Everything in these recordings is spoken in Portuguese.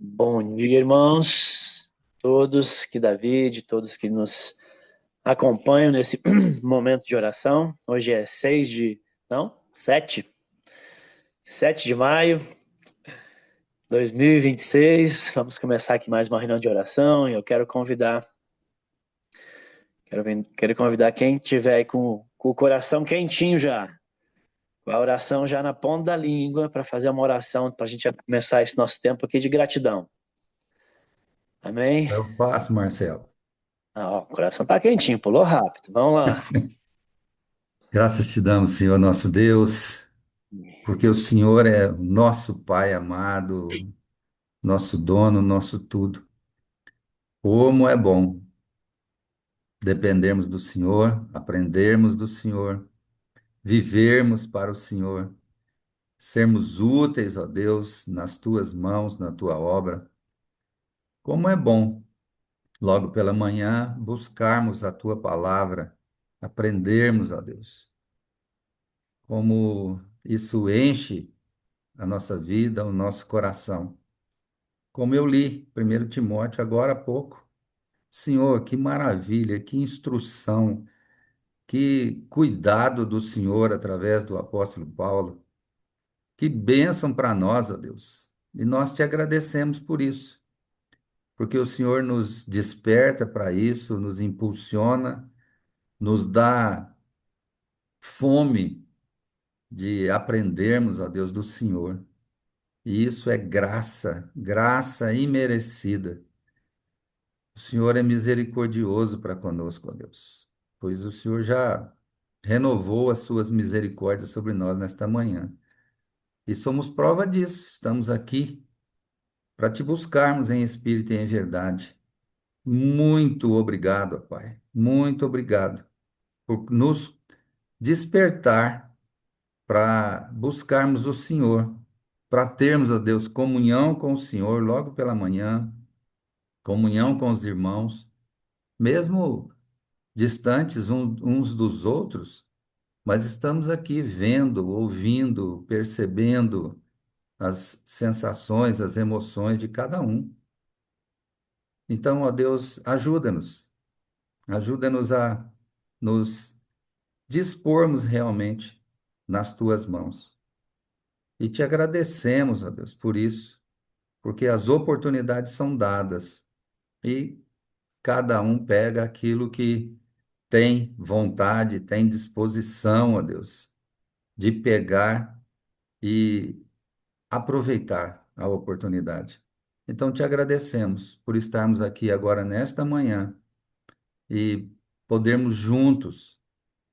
Bom dia, irmãos, todos que todos que nos acompanham nesse momento de oração. Hoje é 7 de maio de 2026. Vamos começar aqui mais uma reunião de oração e eu quero convidar quem tiver aí com o coração quentinho já, com a oração já na ponta da língua, para fazer uma oração para a gente começar esse nosso tempo aqui de gratidão. Amém? Eu faço, Marcelo. Ah, ó, o coração tá quentinho, pulou rápido. Vamos lá. Graças te damos, Senhor nosso Deus, porque o Senhor é o nosso Pai amado, nosso dono, nosso tudo. Como é bom dependermos do Senhor, aprendermos do Senhor, vivermos para o Senhor, sermos úteis, ó Deus, nas tuas mãos, na tua obra. Como é bom, logo pela manhã, buscarmos a tua palavra, aprendermos, ó Deus. Como isso enche a nossa vida, o nosso coração. Como eu li 1 Timóteo agora há pouco. Senhor, que maravilha, que instrução, que cuidado do Senhor através do apóstolo Paulo. Que bênção para nós, ó Deus. E nós te agradecemos por isso, porque o Senhor nos desperta para isso, nos impulsiona, nos dá fome de aprendermos, ó Deus, do Senhor. E isso é graça, graça imerecida. O Senhor é misericordioso para conosco, ó Deus, pois o Senhor já renovou as suas misericórdias sobre nós nesta manhã. E somos prova disso. Estamos aqui para te buscarmos em espírito e em verdade. Muito obrigado, ó Pai. Muito obrigado por nos despertar para buscarmos o Senhor, para termos, ó Deus, comunhão com o Senhor logo pela manhã, comunhão com os irmãos, mesmo distantes uns dos outros, mas estamos aqui vendo, ouvindo, percebendo as sensações, as emoções de cada um. Então, ó Deus, ajuda-nos a nos dispormos realmente nas tuas mãos. E te agradecemos, ó Deus, por isso, porque as oportunidades são dadas e cada um pega aquilo que tem vontade, tem disposição, ó Deus, de pegar e aproveitar a oportunidade. Então, te agradecemos por estarmos aqui agora nesta manhã e podermos juntos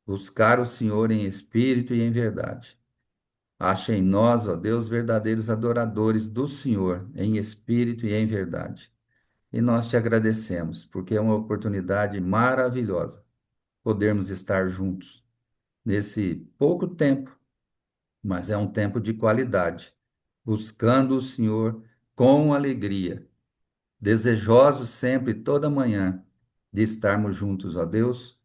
buscar o Senhor em espírito e em verdade. Acha em nós, ó Deus, verdadeiros adoradores do Senhor em espírito e em verdade. E nós te agradecemos, porque é uma oportunidade maravilhosa podermos estar juntos nesse pouco tempo, mas é um tempo de qualidade, buscando o Senhor com alegria, desejosos sempre, toda manhã, de estarmos juntos, ó Deus,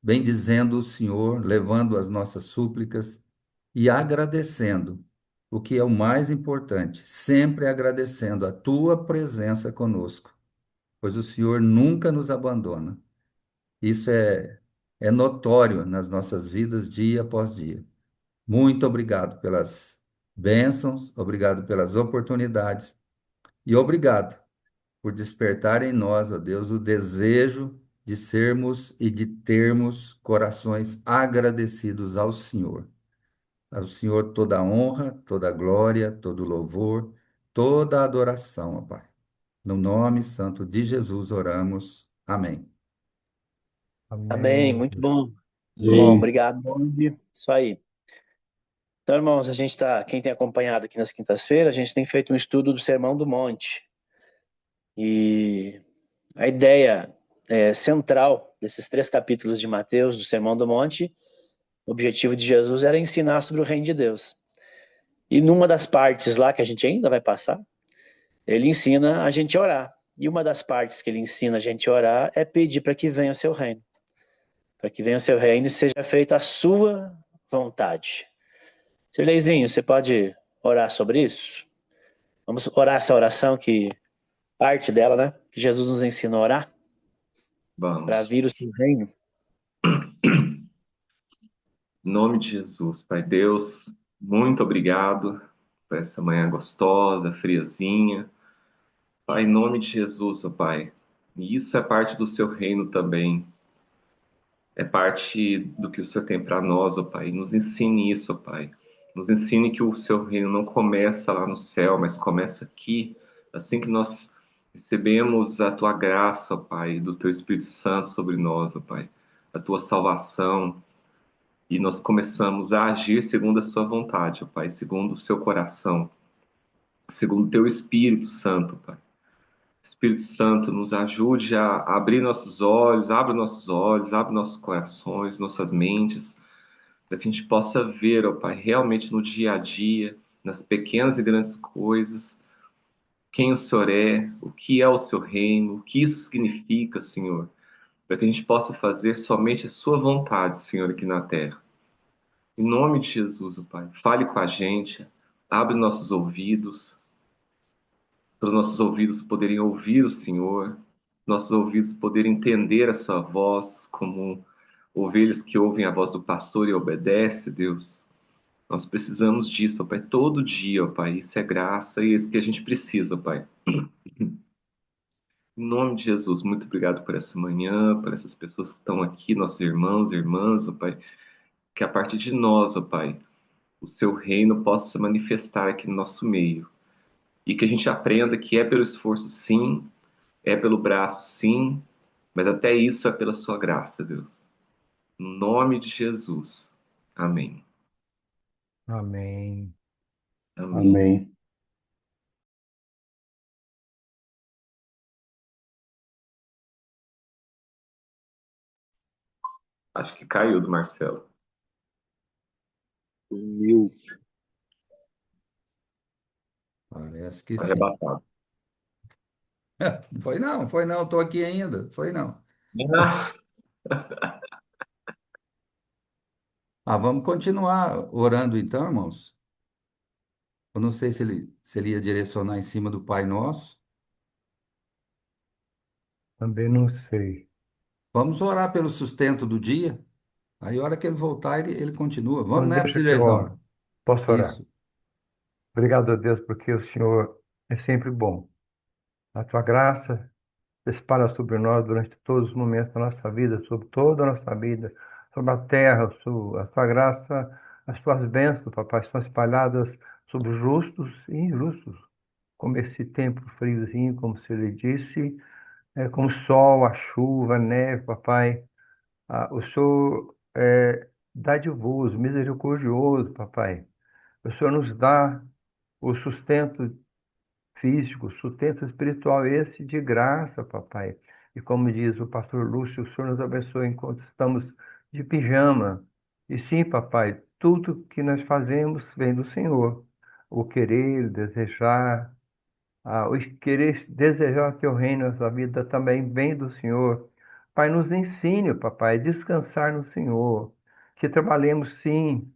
bendizendo o Senhor, levando as nossas súplicas e agradecendo, o que é o mais importante, sempre agradecendo a tua presença conosco, pois o Senhor nunca nos abandona. Isso é notório nas nossas vidas, dia após dia. Muito obrigado pelas bênçãos, obrigado pelas oportunidades e obrigado por despertar em nós, ó Deus, o desejo de sermos e de termos corações agradecidos ao Senhor. Ao Senhor toda a honra, toda a glória, todo o louvor, toda a adoração, ó Pai. No nome santo de Jesus oramos. Amém. Amém, Amém. muito bom. Muito bom, E obrigado. Bom dia. Isso aí. Então, irmãos, quem tem acompanhado aqui nas quintas-feiras, a gente tem feito um estudo do Sermão do Monte. E a ideia central desses 3 capítulos de Mateus, do Sermão do Monte, o objetivo de Jesus era ensinar sobre o reino de Deus. E numa das partes lá que a gente ainda vai passar, ele ensina a gente a orar. E uma das partes que ele ensina a gente a orar é pedir para que venha o seu reino. Para que venha o seu reino e seja feita a sua vontade. Sirleizinho, você pode orar sobre isso? Vamos orar essa oração que parte dela, né? Que Jesus nos ensina a orar para Vamos. vir o seu reino. Em nome de Jesus, Pai Deus, muito obrigado por essa manhã gostosa, friazinha. Pai, em nome de Jesus, ó Pai, e isso é parte do seu reino também. É parte do que o Senhor tem para nós, ó Pai. Nos ensine isso, ó Pai. Nos ensine que o seu reino não começa lá no céu, mas começa aqui, assim que nós recebemos a tua graça, ó Pai, do teu Espírito Santo sobre nós, ó Pai, a tua salvação, e nós começamos a agir segundo a sua vontade, ó Pai, segundo o seu coração, segundo o teu Espírito Santo, Pai. Espírito Santo, nos ajude a abrir nossos olhos, abre nossos corações, nossas mentes, para que a gente possa ver, ó Pai, realmente no dia a dia, nas pequenas e grandes coisas, quem o Senhor é, o que é o seu reino, o que isso significa, Senhor, para que a gente possa fazer somente a sua vontade, Senhor, aqui na terra. Em nome de Jesus, ó Pai, fale com a gente, abre nossos ouvidos, para os nossos ouvidos poderem ouvir o Senhor, nossos ouvidos poderem entender a sua voz como ovelhas que ouvem a voz do pastor e obedecem, Deus. Nós precisamos disso, ó Pai, todo dia, ó Pai. Isso é graça e é isso que a gente precisa, ó Pai. Em nome de Jesus, muito obrigado por essa manhã, por essas pessoas que estão aqui, nossos irmãos e irmãs, ó Pai. Que a partir de nós, ó Pai, o seu reino possa se manifestar aqui no nosso meio. E que a gente aprenda que é pelo esforço, sim, é pelo braço, sim, mas até isso é pela sua graça, Deus. No nome de Jesus. Amém. Amém. Amém. Amém. Acho que caiu do Marcelo. Mil. Parece que sim. Arrebatado. Foi não, estou aqui ainda. Foi não. Ah, Ah, vamos continuar orando então, irmãos. Eu não sei se ele ia direcionar em cima do Pai Nosso. Também não sei. Vamos orar pelo sustento do dia. Aí, a hora que ele voltar, ele continua. Vamos Então, nessa, deixa que eu Ilesão. oro. Posso orar? Isso. Obrigado a Deus, porque o Senhor é sempre bom. A tua graça se espalha sobre nós durante todos os momentos da nossa vida, sobre toda a nossa vida, sobre a terra, a tua graça, as tuas bênçãos, papai, estão espalhadas sobre justos e injustos, como esse tempo friozinho, como se ele disse, como o sol, a chuva, a neve, papai. O Senhor é dadivoso, misericordioso, papai. O Senhor nos dá o sustento físico, o sustento espiritual, esse de graça, papai. E como diz o pastor Lúcio, o Senhor nos abençoe enquanto estamos de pijama. E sim, papai, tudo que nós fazemos vem do Senhor. O querer, o desejar, o querer desejar o teu reino nessa vida também vem do Senhor. Pai, nos ensine, papai, a descansar no Senhor. Que trabalhemos sim,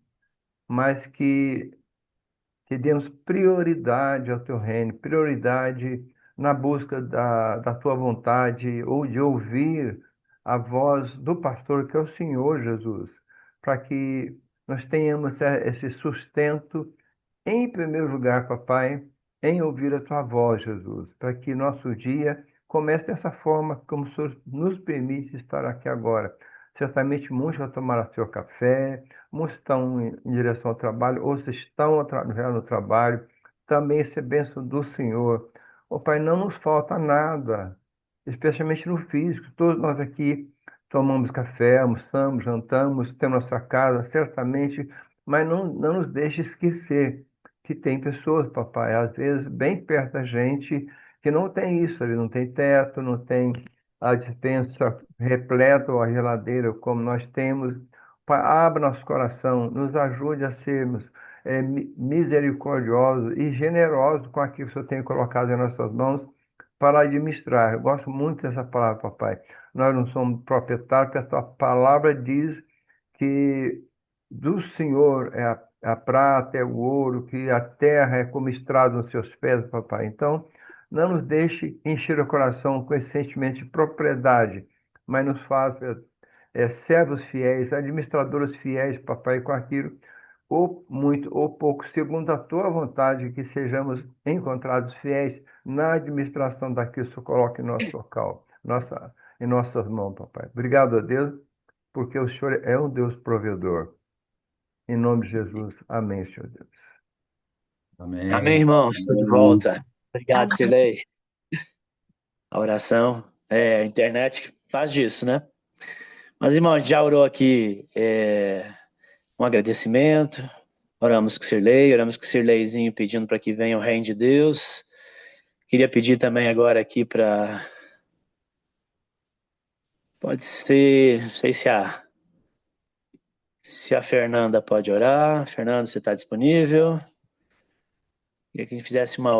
mas que demos prioridade ao teu reino, prioridade na busca da tua vontade ou de ouvir a voz do pastor, que é o Senhor Jesus, para que nós tenhamos esse sustento em primeiro lugar, papai, em ouvir a tua voz, Jesus, para que nosso dia comece dessa forma como o Senhor nos permite estar aqui agora. Certamente muitos já tomaram seu café, muitos estão em direção ao trabalho, outros estão já no trabalho. Também essa bênção do Senhor. Ó Pai, não nos falta nada, especialmente no físico. Todos nós aqui tomamos café, almoçamos, jantamos, temos nossa casa, certamente, mas não nos deixe esquecer que tem pessoas, papai, às vezes bem perto da gente, que não tem isso, ele não tem teto, não tem a despensa repleta ou a geladeira como nós temos. Pai, abra nosso coração, nos ajude a sermos misericordiosos e generosos com aquilo que o Senhor tem colocado em nossas mãos para administrar. Eu gosto muito dessa palavra, papai. Nós não somos proprietários, porque a tua palavra diz que do Senhor é a prata é o ouro, que a terra é como estrado nos seus pés, papai. Então, não nos deixe encher o coração com esse sentimento de propriedade, mas nos faça servos fiéis, administradores fiéis, papai, com aquilo, ou muito ou pouco, segundo a tua vontade, que sejamos encontrados fiéis na administração daquilo que o Senhor coloca em nosso local, em nossas mãos, papai. Obrigado a Deus, porque o Senhor é um Deus provedor. Em nome de Jesus, amém, Senhor Deus. Amém, Amém. irmão. Estou de volta. Obrigado, Amém. Silei. A oração, a internet faz disso, né? Mas, irmão, a gente já orou aqui um agradecimento, oramos com o Sirlei, oramos com o Sirleizinho pedindo para que venha o reino de Deus. Queria pedir também agora aqui para... Pode ser, não sei se a Fernanda pode orar. Fernanda, você está disponível? Queria que a gente fizesse uma...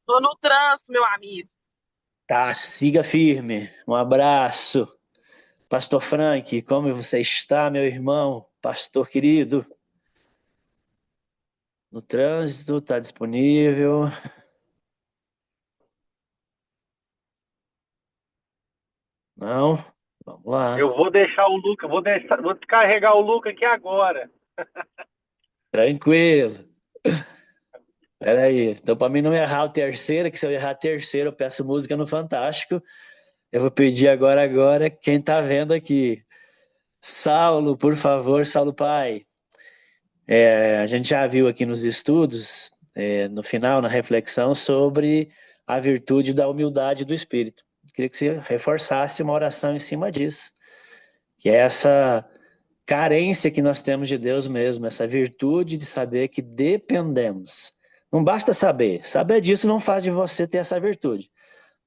Tô no trânsito, meu amigo. Tá, siga firme. Um abraço. Pastor Frank, como você está, meu irmão? Pastor querido? No trânsito, está disponível? Não? Vamos lá. Eu vou deixar o Luca, vou descarregar o Luca aqui agora. Tranquilo. Peraí. Então, para mim não errar o terceiro, que se eu errar a terceira, eu peço música no Fantástico. Eu vou pedir agora, quem tá vendo aqui. Saulo, por favor, Saulo Pai. A gente já viu aqui nos estudos, no final, na reflexão, sobre a virtude da humildade do Espírito. Queria que você reforçasse uma oração em cima disso, que é essa carência que nós temos de Deus mesmo, essa virtude de saber que dependemos. Não basta saber disso não faz de você ter essa virtude,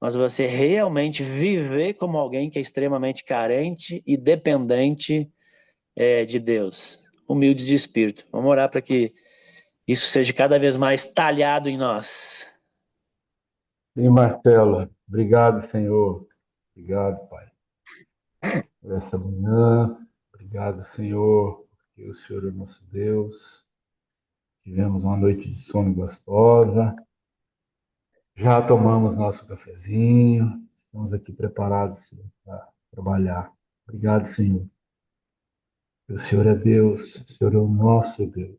mas você realmente viver como alguém que é extremamente carente e dependente de Deus, humildes de espírito. Vamos orar para que isso seja cada vez mais talhado em nós. E Marcela, obrigado, Senhor. Obrigado, Pai, por essa manhã. Obrigado, Senhor, porque o Senhor é nosso Deus. Tivemos uma noite de sono gostosa. Já tomamos nosso cafezinho. Estamos aqui preparados, Senhor, para trabalhar. Obrigado, Senhor. O Senhor é Deus, o Senhor é o nosso Deus.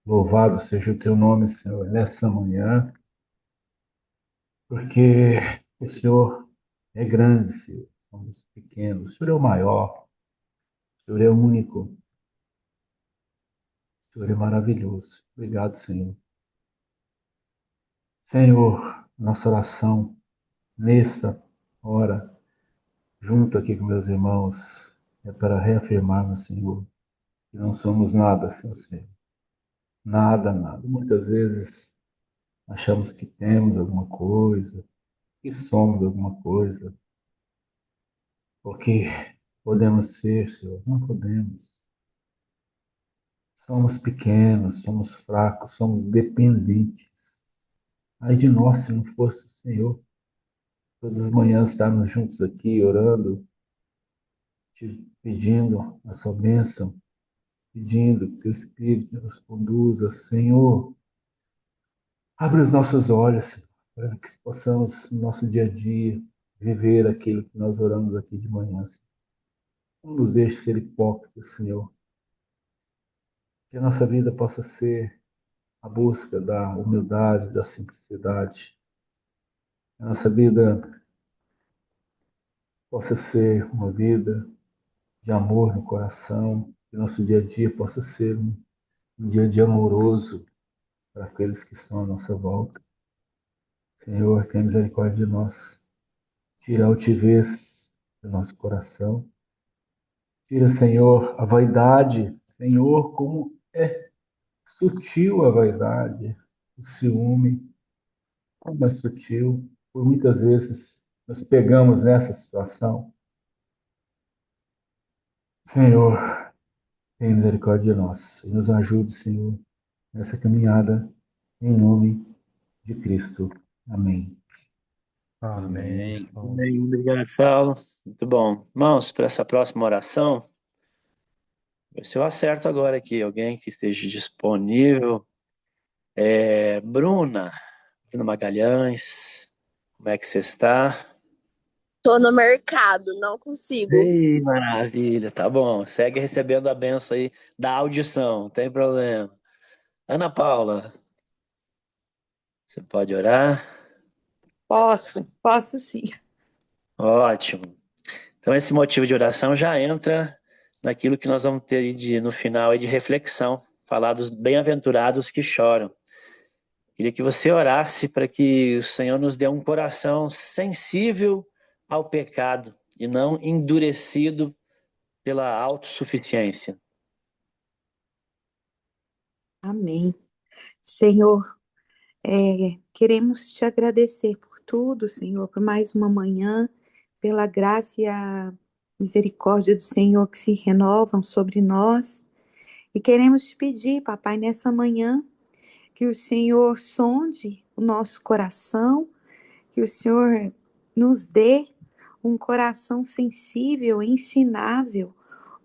Louvado seja o teu nome, Senhor, nessa manhã, porque o Senhor é grande, Senhor. Somos pequenos. O Senhor é o maior. O Senhor é único. O Senhor é maravilhoso. Obrigado, Senhor. Senhor, nossa oração nessa hora, junto aqui com meus irmãos, é para reafirmarmos, Senhor, que não somos nada sem o Senhor. Nada, nada. Muitas vezes achamos que temos alguma coisa, que somos alguma coisa, porque podemos ser, Senhor. Não podemos. Somos pequenos, somos fracos, somos dependentes. Ai de nós se não fosse o Senhor. Todas as manhãs estarmos juntos aqui, orando, te pedindo a sua bênção, pedindo que o Espírito nos conduza. Senhor, abre os nossos olhos, Senhor, para que possamos, no nosso dia a dia, viver aquilo que nós oramos aqui de manhã, Senhor. Não nos deixe ser hipócritas, Senhor. Que a nossa vida possa ser a busca da humildade, da simplicidade. Que a nossa vida possa ser uma vida de amor no coração. Que nosso dia a dia possa ser um dia a dia amoroso para aqueles que estão à nossa volta. Senhor, tenha misericórdia de nós. Tira a altivez do nosso coração. Tira, Senhor, a vaidade. Senhor, como é sutil a vaidade, o ciúme, como é sutil. Por muitas vezes nos pegamos nessa situação. Senhor, tenha misericórdia de nós e nos ajude, Senhor, nessa caminhada, em nome de Cristo. Amém. Amém. Amém. Bem, obrigado, Saulo. Muito bom. Irmãos, para essa próxima oração, Ver se eu acerto agora aqui. Alguém que esteja disponível. Bruna Magalhães, como é que você está? Tô no mercado, não consigo. Ei, maravilha, tá bom. Segue recebendo a benção aí da audição, não tem problema. Ana Paula, você pode orar? Posso sim. Ótimo. Então esse motivo de oração já entra naquilo que nós vamos ter no final aí de reflexão, falar dos bem-aventurados que choram. Queria que você orasse para que o Senhor nos dê um coração sensível ao pecado e não endurecido pela autossuficiência. Amém. Senhor, queremos te agradecer por tudo, Senhor, por mais uma manhã, pela graça e a misericórdia do Senhor que se renovam sobre nós. E queremos te pedir, papai, nessa manhã, que o Senhor sonde o nosso coração, que o Senhor nos dê um coração sensível, ensinável,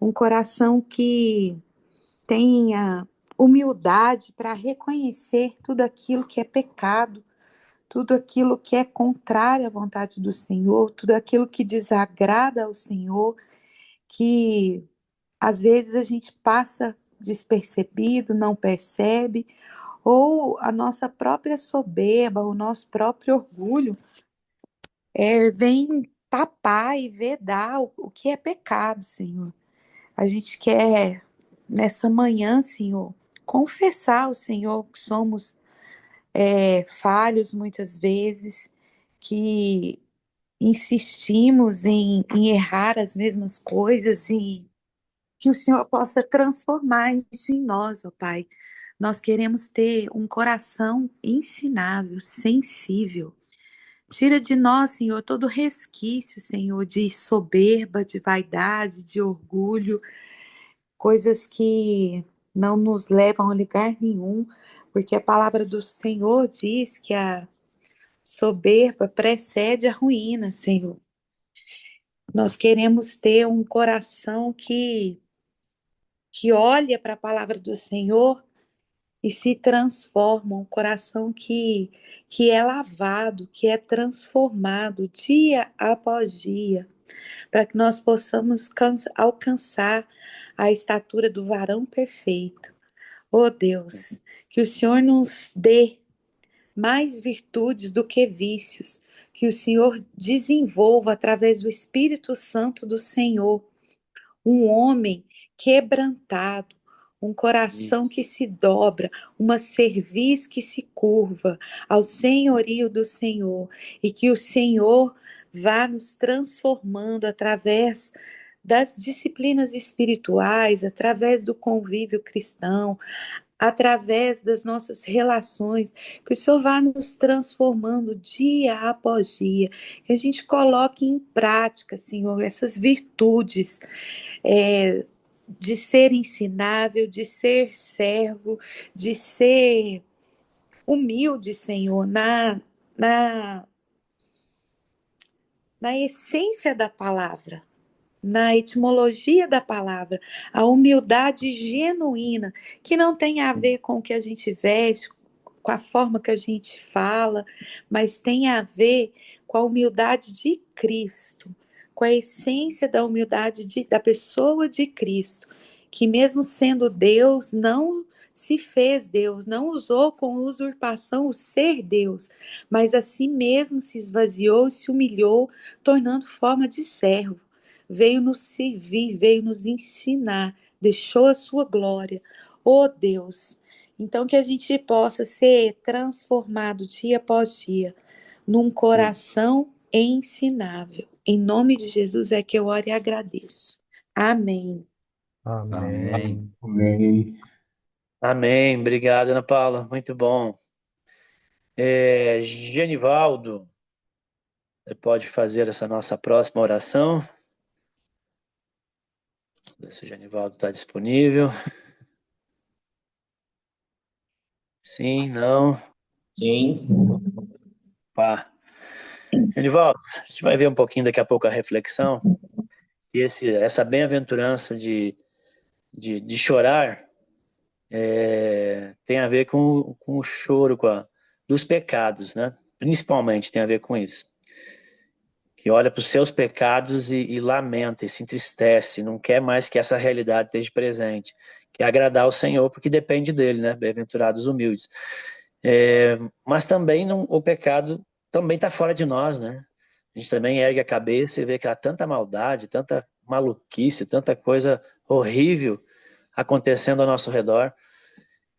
um coração que tenha humildade para reconhecer tudo aquilo que é pecado, tudo aquilo que é contrário à vontade do Senhor, tudo aquilo que desagrada ao Senhor, que às vezes a gente passa despercebido, não percebe, ou a nossa própria soberba, o nosso próprio orgulho vem tapar e vedar o que é pecado, Senhor. A gente quer, nessa manhã, Senhor, confessar ao Senhor que somos falhos muitas vezes, que insistimos em errar as mesmas coisas e que o Senhor possa transformar isso em nós, ó Pai. Nós queremos ter um coração ensinável, sensível. Tira de nós, Senhor, todo resquício, Senhor, de soberba, de vaidade, de orgulho, coisas que não nos levam a lugar nenhum, porque a palavra do Senhor diz que a soberba precede a ruína, Senhor. Nós queremos ter um coração que olha para a palavra do Senhor e se transforma, um coração que é lavado, que é transformado dia após dia, para que nós possamos alcançar a estatura do varão perfeito. Oh Deus, que o Senhor nos dê mais virtudes do que vícios, que o Senhor desenvolva através do Espírito Santo do Senhor um homem quebrantado, um coração Isso. que se dobra, uma cerviz que se curva ao senhorio do Senhor, e que o Senhor vá nos transformando através das disciplinas espirituais, através do convívio cristão, através das nossas relações, que o Senhor vá nos transformando dia após dia, que a gente coloque em prática, Senhor, essas virtudes, de ser ensinável, de ser servo, de ser humilde, Senhor, na essência da palavra, na etimologia da palavra, a humildade genuína, que não tem a ver com o que a gente veste, com a forma que a gente fala, mas tem a ver com a humildade de Cristo, com a essência da humildade da pessoa de Cristo, que mesmo sendo Deus, não se fez Deus, não usou com usurpação o ser Deus, mas a si mesmo se esvaziou e se humilhou, tornando forma de servo. Veio nos servir, veio nos ensinar, deixou a sua glória. Oh Deus, então que a gente possa ser transformado dia após dia num coração ensinável. Em nome de Jesus é que eu oro e agradeço. Amém. Amém. Amém. Amém. Amém. Obrigado, Ana Paula. Muito bom. Genivaldo, você pode fazer essa nossa próxima oração? Ver se o Genivaldo está disponível. Sim, não. Sim. Pá. Genivaldo, a gente vai ver um pouquinho daqui a pouco a reflexão. E essa bem-aventurança de de chorar tem a ver com o choro dos pecados, né? Principalmente tem a ver com isso. Que olha para os seus pecados e lamenta, e se entristece, não quer mais que essa realidade esteja presente. Quer agradar ao Senhor, porque depende dele, né? Bem-aventurados humildes. Mas também o pecado também está fora de nós, né? A gente também ergue a cabeça e vê que há tanta maldade, tanta maluquice, tanta coisa horrível acontecendo ao nosso redor.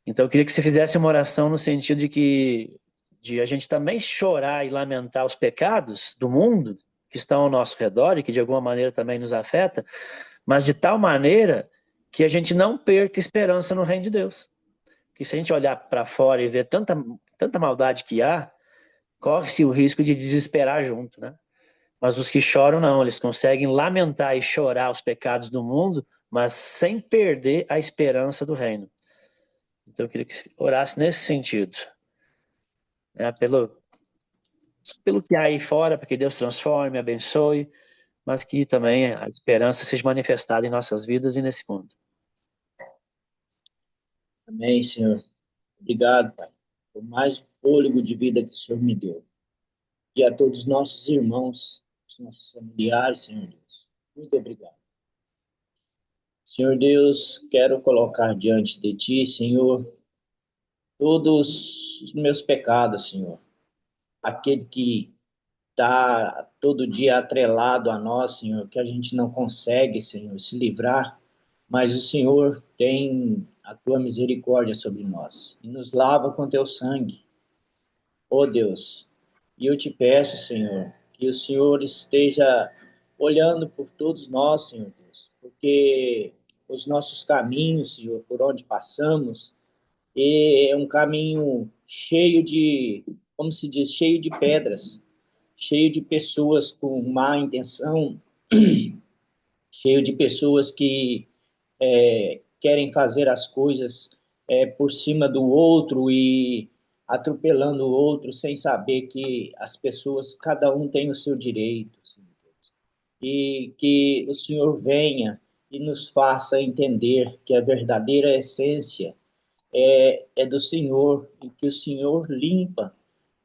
Então eu queria que você fizesse uma oração no sentido de a gente também chorar e lamentar os pecados do mundo que estão ao nosso redor e que de alguma maneira também nos afeta, mas de tal maneira que a gente não perca esperança no reino de Deus. Porque se a gente olhar para fora e ver tanta maldade que há, corre-se o risco de desesperar junto, né? Mas os que choram não, eles conseguem lamentar e chorar os pecados do mundo, mas sem perder a esperança do reino. Então eu queria que você orasse nesse sentido, né? Pelo que há aí fora, para que Deus transforme, abençoe, mas que também a esperança seja manifestada em nossas vidas e nesse mundo. Amém, Senhor. Obrigado, Pai, por mais o fôlego de vida que o Senhor me deu. E a todos os nossos irmãos, os nossos familiares, Senhor Deus. Muito obrigado. Senhor Deus, quero colocar diante de Ti, Senhor, todos os meus pecados, Senhor. Aquele que está todo dia atrelado a nós, Senhor, que a gente não consegue, Senhor, se livrar, mas o Senhor tem a Tua misericórdia sobre nós e nos lava com Teu sangue. Ó Deus, e eu te peço, Senhor, que o Senhor esteja olhando por todos nós, Senhor Deus, porque os nossos caminhos, Senhor, por onde passamos, é um caminho cheio de, como se diz, cheio de pedras, cheio de pessoas com má intenção, cheio de pessoas que querem fazer as coisas por cima do outro e atropelando o outro sem saber que as pessoas, cada um tem o seu direito, Senhor Deus. E que o Senhor venha e nos faça entender que a verdadeira essência é do Senhor e que o Senhor limpa,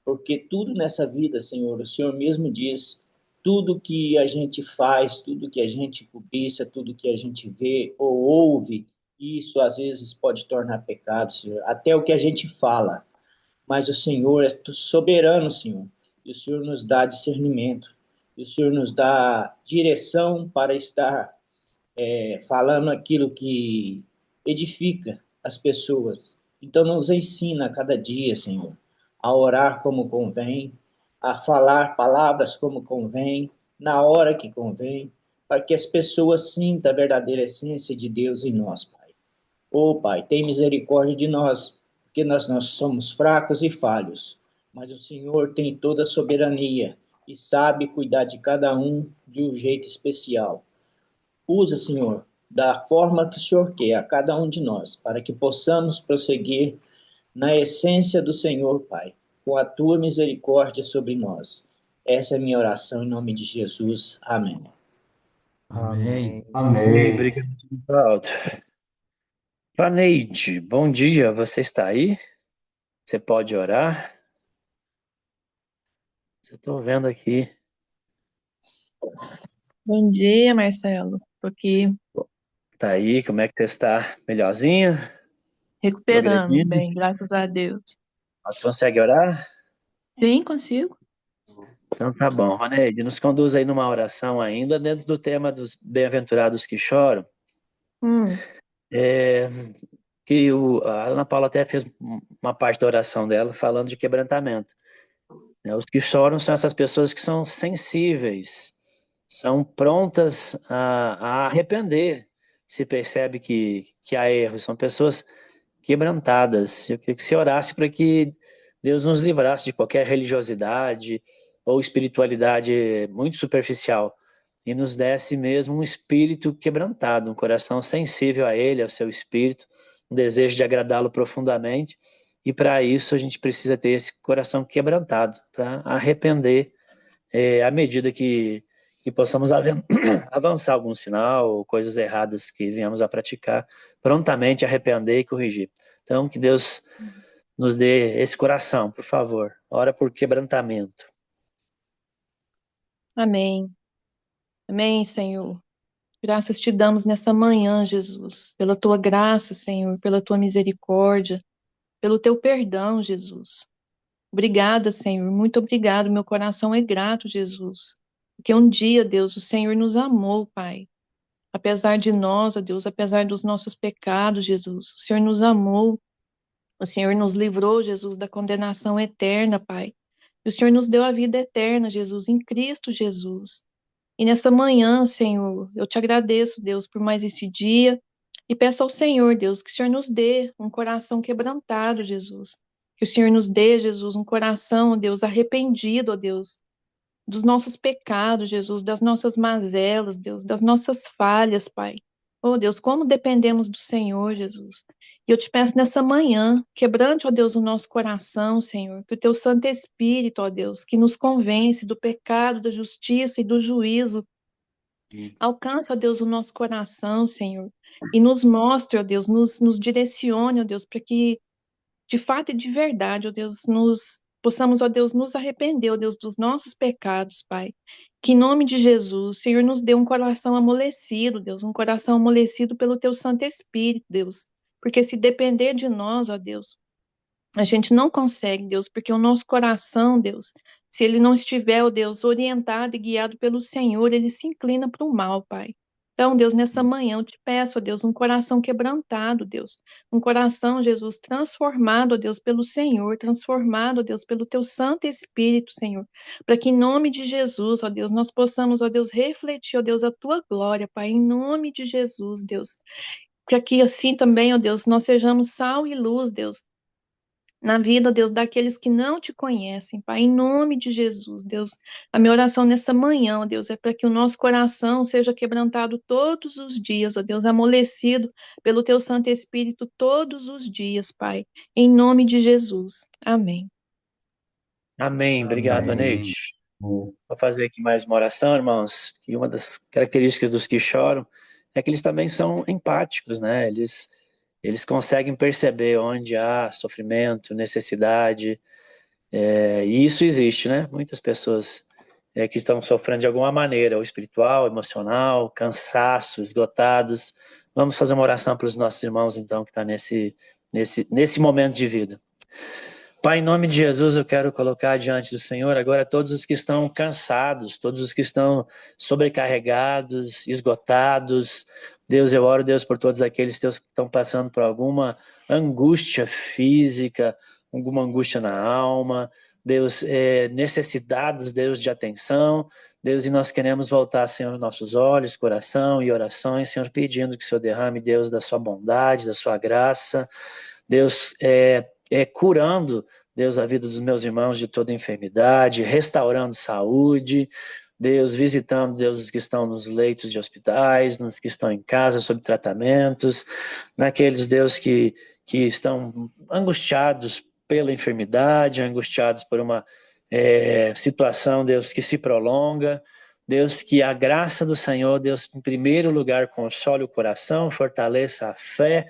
porque tudo nessa vida, Senhor, o Senhor mesmo diz, tudo que a gente faz, tudo que a gente cobiça, tudo que a gente vê ou ouve, isso às vezes pode tornar pecado, Senhor, até o que a gente fala. Mas o Senhor é soberano, Senhor, e o Senhor nos dá discernimento, e o Senhor nos dá direção para estar falando aquilo que edifica as pessoas. Então, nos ensina a cada dia, Senhor, a orar como convém, a falar palavras como convém, na hora que convém, para que as pessoas sintam a verdadeira essência de Deus em nós, Pai. Ô, Pai, tem misericórdia de nós, porque nós somos fracos e falhos, mas o Senhor tem toda a soberania e sabe cuidar de cada um de um jeito especial. Usa, Senhor, da forma que o Senhor quer a cada um de nós, para que possamos prosseguir na essência do Senhor, Pai, com a tua misericórdia sobre nós. Essa é a minha oração em nome de Jesus. Amém. Amém. Amém. Obrigado, Valdo. Vaneide, bom dia, você está aí? Você pode orar? Eu estou vendo aqui. Bom dia, Marcelo. Tô aqui Tá aí, como é que você está? Melhorzinha? recuperando Progredindo? bem, graças a Deus. Você consegue orar? Sim, consigo. Então tá bom. Vaneide, nos conduz aí numa oração ainda dentro do tema dos bem-aventurados que choram. Que a Ana Paula até fez uma parte da oração dela falando de quebrantamento. Os que choram são essas pessoas que são sensíveis, são prontas a arrepender se percebe que há erros, são pessoas quebrantadas. Eu queria que você orasse para que Deus nos livrasse de qualquer religiosidade ou espiritualidade muito superficial e nos desse mesmo um espírito quebrantado, um coração sensível a Ele, ao seu espírito, um desejo de agradá-lo profundamente. E para isso a gente precisa ter esse coração quebrantado, para arrepender à medida que que possamos avançar algum sinal ou coisas erradas que viemos a praticar, prontamente arrepender e corrigir. Então, que Deus nos dê esse coração, por favor. Ora por quebrantamento. Amém. Amém, Senhor. Graças te damos nessa manhã, Jesus, pela tua graça, Senhor, pela tua misericórdia, pelo teu perdão, Jesus. Obrigada, Senhor, muito obrigado. Meu coração é grato, Jesus. Porque um dia, Deus, o Senhor nos amou, Pai. Apesar de nós, ó Deus, apesar dos nossos pecados, Jesus, o Senhor nos amou. O Senhor nos livrou, Jesus, da condenação eterna, Pai. E o Senhor nos deu a vida eterna, Jesus, em Cristo Jesus. E nessa manhã, Senhor, eu te agradeço, Deus, por mais esse dia. E peço ao Senhor, Deus, que o Senhor nos dê um coração quebrantado, Jesus. Que o Senhor nos dê, Jesus, um coração, ó Deus, arrependido, ó Deus, dos nossos pecados, Jesus, das nossas mazelas, Deus, das nossas falhas, Pai. Oh, Deus, como dependemos do Senhor, Jesus. E eu te peço nessa manhã, quebrante, ó Deus, o nosso coração, Senhor, que o teu Santo Espírito, ó Deus, que nos convence do pecado, da justiça e do juízo, alcance, ó Deus, o nosso coração, Senhor, e nos mostre, ó Deus, nos direcione, ó Deus, para que de fato e de verdade, ó Deus, possamos, ó Deus, nos arrepender, ó Deus, dos nossos pecados, Pai. Que em nome de Jesus, Senhor, nos dê um coração amolecido, Deus, um coração amolecido pelo Teu Santo Espírito, Deus. Porque se depender de nós, ó Deus, a gente não consegue, Deus, porque o nosso coração, Deus, se ele não estiver, ó Deus, orientado e guiado pelo Senhor, ele se inclina para o mal, Pai. Então, Deus, nessa manhã eu te peço, ó Deus, um coração quebrantado, Deus. Um coração, Jesus, transformado, ó Deus, pelo Senhor, transformado, ó Deus, pelo Teu Santo Espírito, Senhor. Para que em nome de Jesus, ó Deus, nós possamos, ó Deus, refletir, ó Deus, a Tua glória, Pai, em nome de Jesus, Deus. Para que assim também, ó Deus, nós sejamos sal e luz, Deus, na vida, Deus, daqueles que não te conhecem, Pai, em nome de Jesus, Deus. A minha oração nessa manhã, ó Deus, é para que o nosso coração seja quebrantado todos os dias, ó Deus, amolecido pelo Teu Santo Espírito todos os dias, Pai, em nome de Jesus. Amém. Amém. Obrigado, Amém. Neide. Vou fazer aqui mais uma oração, irmãos. E uma das características dos que choram é que eles também são empáticos, né? Eles conseguem perceber onde há sofrimento, necessidade, e isso existe, né? Muitas pessoas que estão sofrendo de alguma maneira, ou espiritual, emocional, cansaço, esgotados. Vamos fazer uma oração para os nossos irmãos, então, que estão nesse momento de vida. Pai, em nome de Jesus, eu quero colocar diante do Senhor agora todos os que estão cansados, todos os que estão sobrecarregados, esgotados. Deus, eu oro, Deus, por todos aqueles teus que estão passando por alguma angústia física, alguma angústia na alma, Deus, necessitados, Deus, de atenção. Deus, e nós queremos voltar, Senhor, nossos olhos, coração e orações, Senhor, pedindo que o Senhor derrame, Deus, da sua bondade, da sua graça. Deus, curando, Deus, a vida dos meus irmãos de toda enfermidade, restaurando saúde, Deus, visitando, Deus, os que estão nos leitos de hospitais, nos que estão em casa sob tratamentos, naqueles, Deus, que estão angustiados pela enfermidade, angustiados por uma situação, Deus, que se prolonga. Deus, que a graça do Senhor, Deus, em primeiro lugar, console o coração, fortaleça a fé.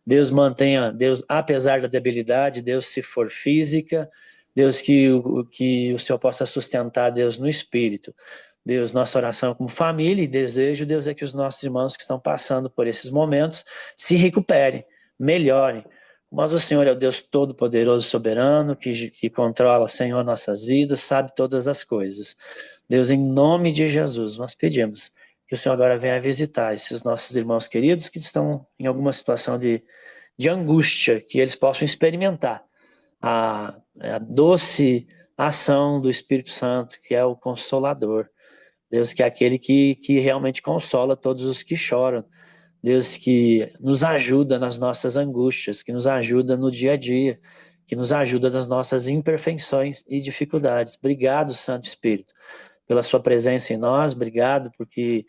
Deus mantenha, Deus, apesar da debilidade, Deus, se for física, Deus, que o Senhor possa sustentar, Deus, no espírito. Deus, nossa oração como família e desejo, Deus, é que os nossos irmãos que estão passando por esses momentos se recuperem, melhorem. Mas o Senhor é o Deus todo-poderoso, soberano, que controla, Senhor, nossas vidas, sabe todas as coisas. Deus, em nome de Jesus, nós pedimos que o Senhor agora venha visitar esses nossos irmãos queridos que estão em alguma situação de angústia, que eles possam experimentar a doce ação do Espírito Santo, que é o Consolador. Deus, que é aquele que realmente consola todos os que choram. Deus, que nos ajuda nas nossas angústias, que nos ajuda no dia a dia, que nos ajuda nas nossas imperfeições e dificuldades. Obrigado, Santo Espírito, pela sua presença em nós. Obrigado porque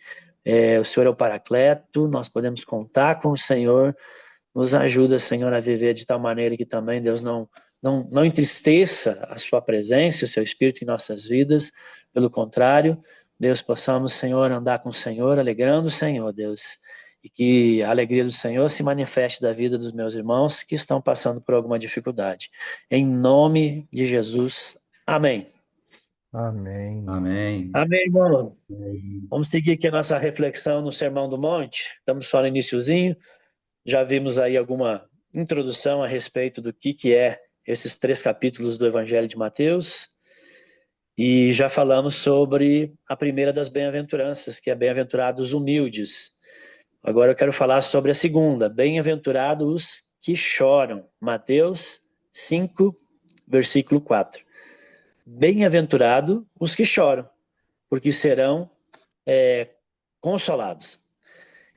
o Senhor é o Paracleto, nós podemos contar com o Senhor. Nos ajuda, Senhor, a viver de tal maneira que também, Deus, não entristeça a sua presença, o seu Espírito em nossas vidas. Pelo contrário, Deus, possamos, Senhor, andar com o Senhor, alegrando o Senhor, Deus, e que a alegria do Senhor se manifeste da vida dos meus irmãos que estão passando por alguma dificuldade. Em nome de Jesus, amém. Amém. Amém. Amém, irmão. Vamos seguir aqui a nossa reflexão no Sermão do Monte. Estamos só no iniciozinho. Já vimos aí alguma introdução a respeito do que é esses 3 capítulos do Evangelho de Mateus. E já falamos sobre a primeira das bem-aventuranças, que é bem-aventurados humildes. Agora eu quero falar sobre a segunda, bem-aventurados os que choram. Mateus 5, versículo 4. Bem-aventurado os que choram, porque serão consolados.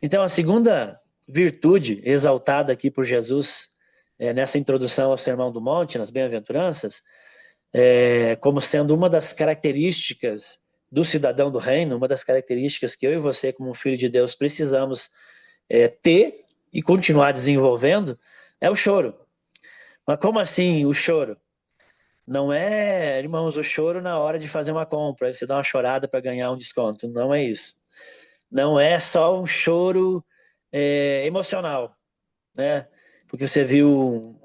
Então, a segunda virtude exaltada aqui por Jesus nessa introdução ao Sermão do Monte, nas bem-aventuranças, como sendo uma das características do cidadão do reino, uma das características que eu e você, como um filho de Deus, precisamos ter e continuar desenvolvendo, é o choro. Mas como assim o choro? Não é, irmãos, o choro na hora de fazer uma compra, aí você dá uma chorada para ganhar um desconto. Não é isso. Não é só um choro emocional, né? Porque você viu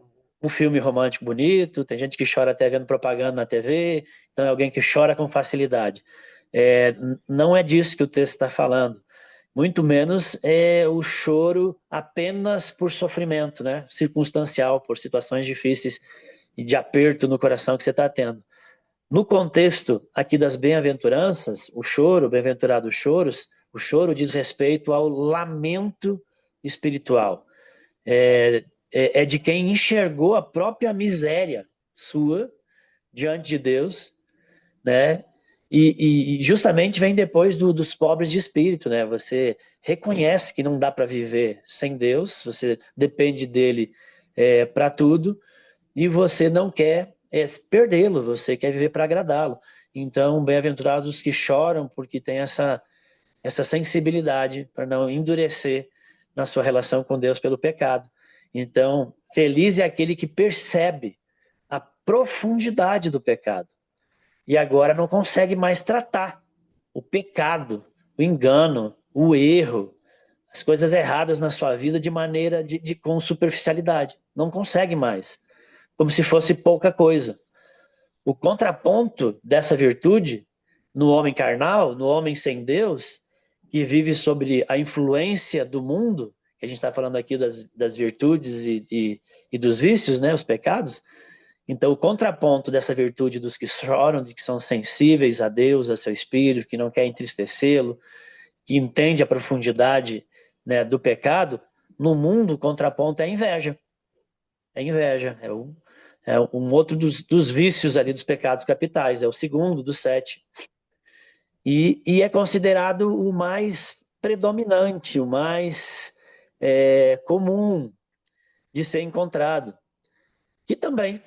um filme romântico bonito, tem gente que chora até vendo propaganda na TV, então é alguém que chora com facilidade. Não é disso que o texto está falando. Muito menos é o choro apenas por sofrimento, né? Circunstancial, por situações difíceis e de aperto no coração que você está tendo. No contexto aqui das bem-aventuranças, o choro, bem-aventurados choros, o choro diz respeito ao lamento espiritual. É de quem enxergou a própria miséria sua diante de Deus, né? E justamente vem depois dos pobres de espírito, né? Você reconhece que não dá para viver sem Deus, você depende dele para tudo, e você não quer perdê-lo, você quer viver para agradá-lo. Então, bem-aventurados os que choram, porque tem essa sensibilidade para não endurecer na sua relação com Deus pelo pecado. Então, feliz é aquele que percebe a profundidade do pecado e agora não consegue mais tratar o pecado, o engano, o erro, as coisas erradas na sua vida de maneira com superficialidade. Não consegue mais, como se fosse pouca coisa. O contraponto dessa virtude no homem carnal, no homem sem Deus, que vive sobre a influência do mundo, que a gente está falando aqui das virtudes e dos vícios, né, os pecados. Então, o contraponto dessa virtude dos que choram, de que são sensíveis a Deus, a seu espírito, que não quer entristecê-lo, que entende a profundidade, né, do pecado, no mundo o contraponto é a inveja. É inveja, é um outro dos vícios ali dos pecados capitais, é o segundo dos 7. E é considerado o mais predominante, o mais comum de ser encontrado. Que também,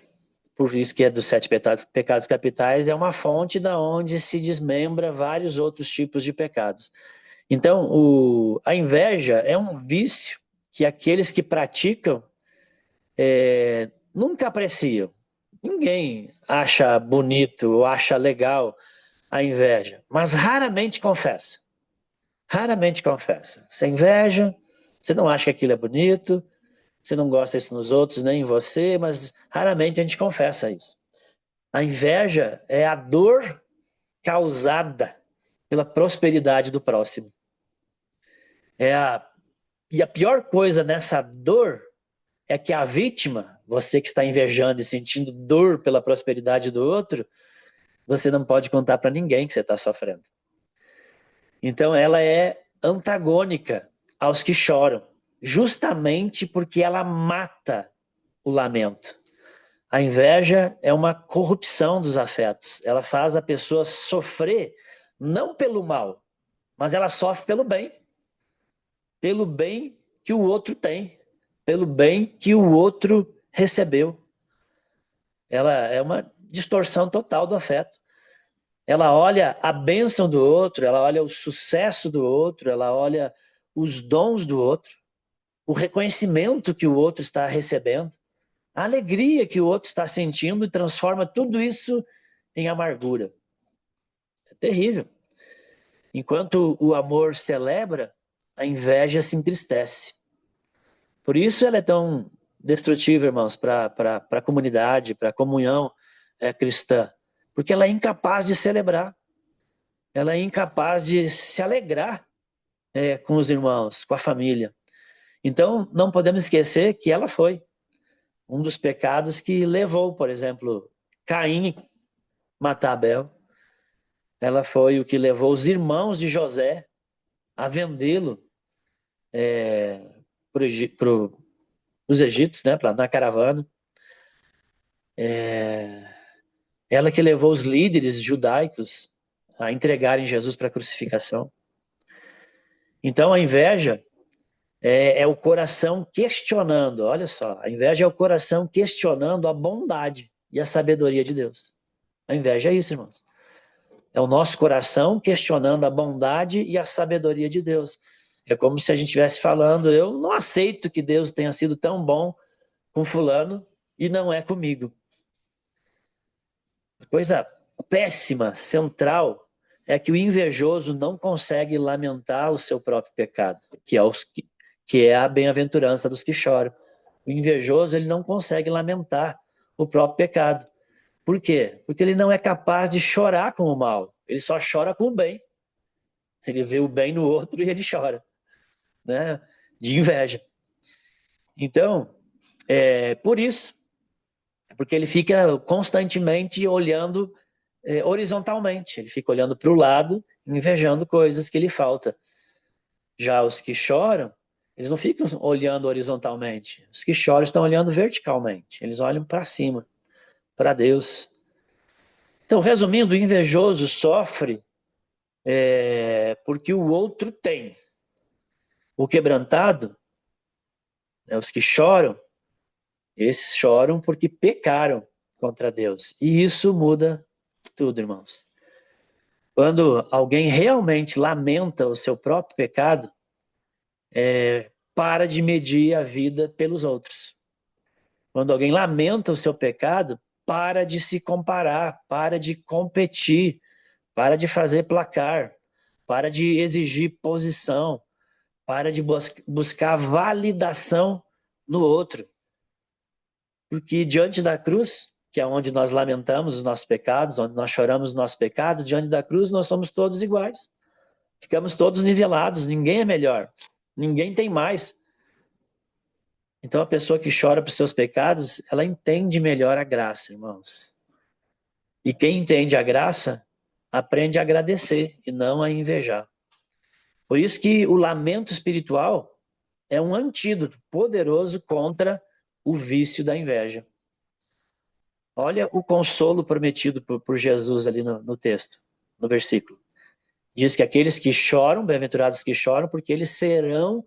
por isso que é dos 7 pecados capitais, é uma fonte da onde se desmembra vários outros tipos de pecados. Então, a inveja é um vício que aqueles que praticam nunca apreciam. Ninguém acha bonito ou acha legal a inveja, mas raramente confessa. Raramente confessa. Você inveja, você não acha que aquilo é bonito, você não gosta disso nos outros, nem em você, mas raramente a gente confessa isso. A inveja é a dor causada pela prosperidade do próximo. E a pior coisa nessa dor é que a vítima, você que está invejando e sentindo dor pela prosperidade do outro, você não pode contar para ninguém que você está sofrendo. Então ela é antagônica aos que choram, justamente porque ela mata o lamento. A inveja é uma corrupção dos afetos. Ela faz a pessoa sofrer não pelo mal, mas ela sofre pelo bem. Pelo bem que o outro tem, pelo bem que o outro recebeu. Ela é uma distorção total do afeto. Ela olha a bênção do outro, ela olha o sucesso do outro, ela olha os dons do outro, o reconhecimento que o outro está recebendo, a alegria que o outro está sentindo e transforma tudo isso em amargura. É terrível. Enquanto o amor celebra, a inveja se entristece. Por isso ela é tão destrutiva, irmãos, para a comunidade, para a comunhão cristã. Porque ela é incapaz de celebrar. Ela é incapaz de se alegrar com os irmãos, com a família. Então, não podemos esquecer que ela foi um dos pecados que levou, por exemplo, Caim matar Abel. Ela foi o que levou os irmãos de José a vendê-lo para os egípcios, né, na caravana. Ela que levou os líderes judaicos a entregarem Jesus para a crucificação. Então, a inveja é o coração questionando, olha só, a inveja é o coração questionando a bondade e a sabedoria de Deus. A inveja é isso, irmãos. É o nosso coração questionando a bondade e a sabedoria de Deus. É como se a gente estivesse falando, eu não aceito que Deus tenha sido tão bom com fulano e não é comigo. A coisa péssima, central, é que o invejoso não consegue lamentar o seu próprio pecado, que é a bem-aventurança dos que choram. O invejoso, ele não consegue lamentar o próprio pecado. Por quê? Porque ele não é capaz de chorar com o mal. Ele só chora com o bem. Ele vê o bem no outro e ele chora, né? De inveja. Então, por isso, porque ele fica constantemente olhando horizontalmente. Ele fica olhando para o lado, invejando coisas que lhe faltam. Já os que choram, eles não ficam olhando horizontalmente. Os que choram estão olhando verticalmente. Eles olham para cima, para Deus. Então, resumindo, o invejoso sofre porque o outro tem. O quebrantado, os que choram, esses choram porque pecaram contra Deus. E isso muda tudo, irmãos. Quando alguém realmente lamenta o seu próprio pecado, para de medir a vida pelos outros. Quando alguém lamenta o seu pecado, para de se comparar, para de competir, para de fazer placar, para de exigir posição, para de buscar validação no outro. Porque diante da cruz, que é onde nós lamentamos os nossos pecados, onde nós choramos os nossos pecados, diante da cruz nós somos todos iguais. Ficamos todos nivelados, ninguém é melhor, ninguém tem mais. Então a pessoa que chora por seus pecados, ela entende melhor a graça, irmãos. E quem entende a graça, aprende a agradecer e não a invejar. Por isso que o lamento espiritual é um antídoto poderoso contra o vício da inveja. Olha o consolo prometido por Jesus ali no texto, no versículo. Diz que aqueles que choram, bem-aventurados que choram, porque eles serão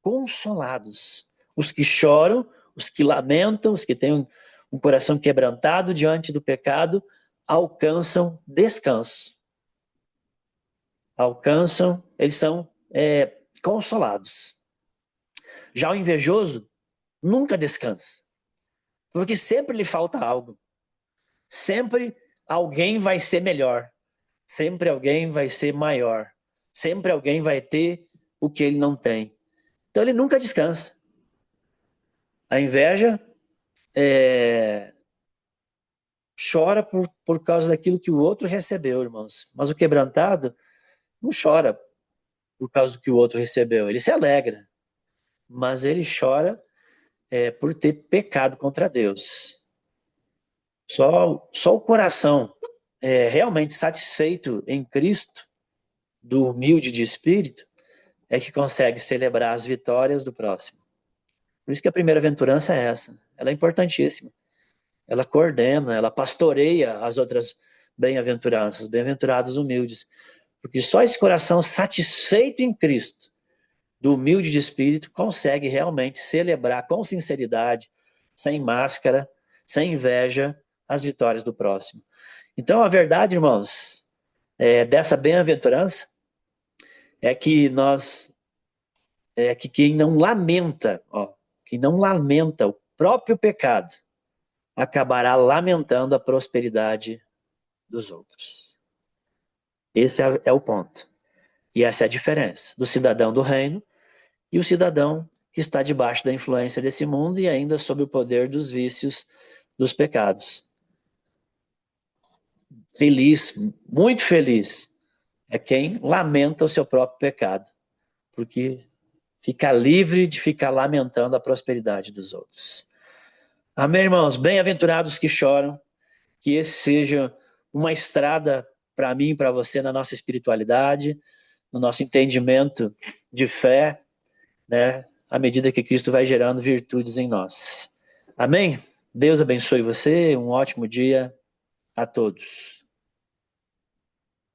consolados. Os que choram, os que lamentam, os que têm um coração quebrantado diante do pecado, alcançam descanso. Eles são consolados. Já o invejoso nunca descansa, porque sempre lhe falta algo. Sempre alguém vai ser melhor. Sempre alguém vai ser maior. Sempre alguém vai ter o que ele não tem. Então ele nunca descansa. A inveja chora por causa daquilo que o outro recebeu, irmãos. Mas o quebrantado não chora por causa do que o outro recebeu. Ele se alegra. Mas ele chora por ter pecado contra Deus. Só o coração realmente satisfeito em Cristo, do humilde de espírito, é que consegue celebrar as vitórias do próximo. Por isso que a primeira aventurança é essa. Ela é importantíssima. Ela coordena, ela pastoreia as outras bem-aventuranças, bem-aventurados humildes. Porque só esse coração satisfeito em Cristo, do humilde de espírito, consegue realmente celebrar com sinceridade, sem máscara, sem inveja, as vitórias do próximo. Então, a verdade, irmãos, dessa bem-aventurança é que quem não lamenta o próprio pecado, acabará lamentando a prosperidade dos outros. Esse é o ponto. E essa é a diferença do cidadão do reino e o cidadão que está debaixo da influência desse mundo e ainda sob o poder dos vícios, dos pecados. Feliz, muito feliz, é quem lamenta o seu próprio pecado, porque fica livre de ficar lamentando a prosperidade dos outros. Amém, irmãos? Bem-aventurados que choram, que esse seja uma estrada para mim e para você na nossa espiritualidade, no nosso entendimento de fé, né? À medida que Cristo vai gerando virtudes em nós. Amém? Deus abençoe você, um ótimo dia a todos.